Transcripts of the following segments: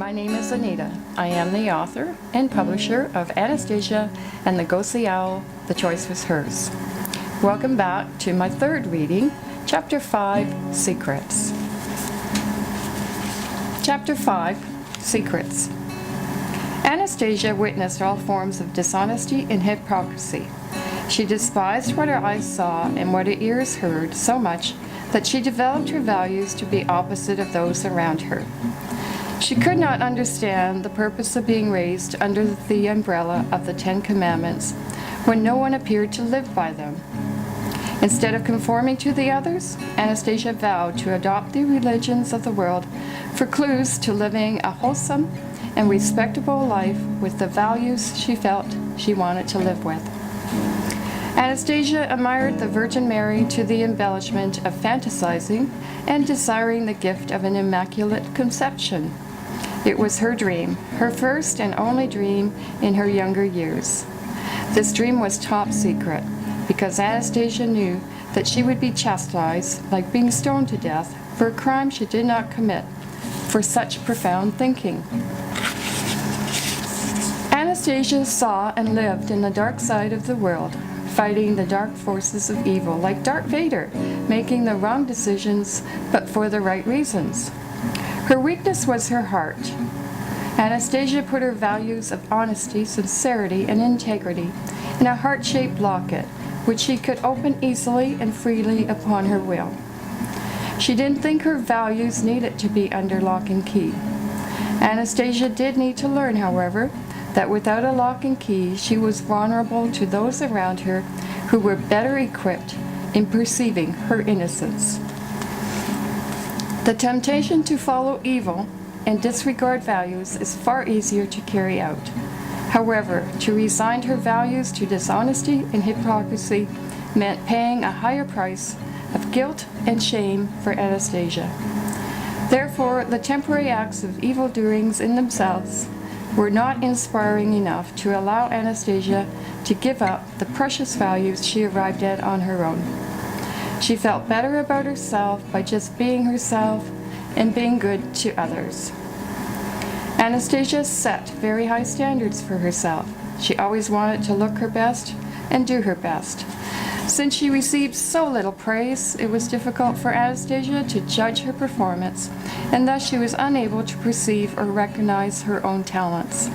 My name is Anita. I am the author and publisher of Anastasia and the Ghostly Owl, The Choice Was Hers. Welcome back to my third reading, Chapter 5, Secrets. Chapter 5, Secrets. Anastasia witnessed all forms of dishonesty and hypocrisy. She despised what her eyes saw and what her ears heard so much that she developed her values to be opposite of those around her. She could not understand the purpose of being raised under the umbrella of the Ten Commandments when no one appeared to live by them. Instead of conforming to the others, Anastasia vowed to adopt the religions of the world for clues to living a wholesome and respectable life with the values she felt she wanted to live with. Anastasia admired the Virgin Mary to the embellishment of fantasizing and desiring the gift of an immaculate conception. It was her dream, her first and only dream in her younger years. This dream was top secret because Anastasia knew that she would be chastised, like being stoned to death, for a crime she did not commit, for such profound thinking. Anastasia saw and lived in the dark side of the world, fighting the dark forces of evil, like Darth Vader, making the wrong decisions, but for the right reasons. Her weakness was her heart. Anastasia put her values of honesty, sincerity, and integrity in a heart-shaped locket, which she could open easily and freely upon her will. She didn't think her values needed to be under lock and key. Anastasia did need to learn, however, that without a lock and key, she was vulnerable to those around her who were better equipped in perceiving her innocence. The temptation to follow evil and disregard values is far easier to carry out. However, to resign her values to dishonesty and hypocrisy meant paying a higher price of guilt and shame for Anastasia. Therefore, the temporary acts of evil doings in themselves were not inspiring enough to allow Anastasia to give up the precious values she arrived at on her own. She felt better about herself by just being herself and being good to others. Anastasia set very high standards for herself. She always wanted to look her best and do her best. Since she received so little praise, it was difficult for Anastasia to judge her performance, and thus she was unable to perceive or recognize her own talents.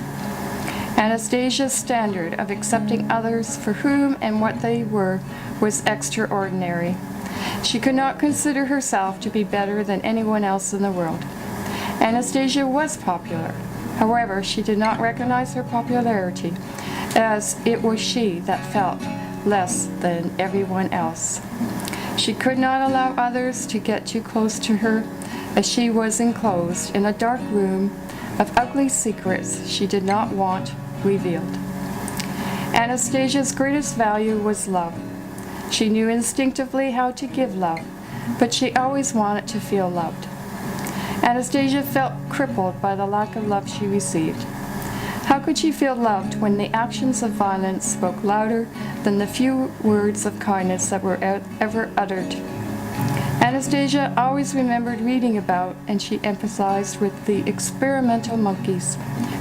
Anastasia's standard of accepting others for whom and what they were was extraordinary. She could not consider herself to be better than anyone else in the world. Anastasia was popular. However, she did not recognize her popularity, as it was she that felt less than everyone else. She could not allow others to get too close to her, as she was enclosed in a dark room of ugly secrets she did not want revealed. Anastasia's greatest value was love. She knew instinctively how to give love, but she always wanted to feel loved. Anastasia felt crippled by the lack of love she received. How could she feel loved when the actions of violence spoke louder than the few words of kindness that were ever uttered? Anastasia always remembered reading about, and she empathized with, the experimental monkeys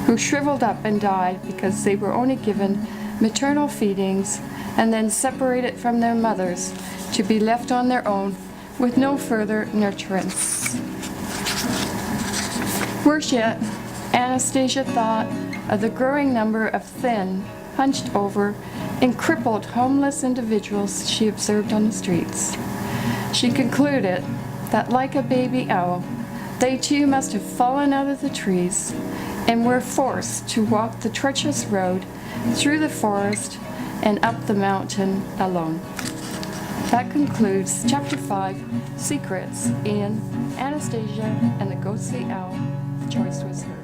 who shriveled up and died because they were only given maternal feedings and then separated from their mothers to be left on their own with no further nurturance. Worse yet, Anastasia thought of the growing number of thin, hunched over, and crippled homeless individuals she observed on the streets. She concluded that, like a baby owl, they too must have fallen out of the trees and were forced to walk the treacherous road through the forest and up the mountain alone. That concludes Chapter 5, Secrets, in Anastasia and the Ghostly Owl. The choice was hers.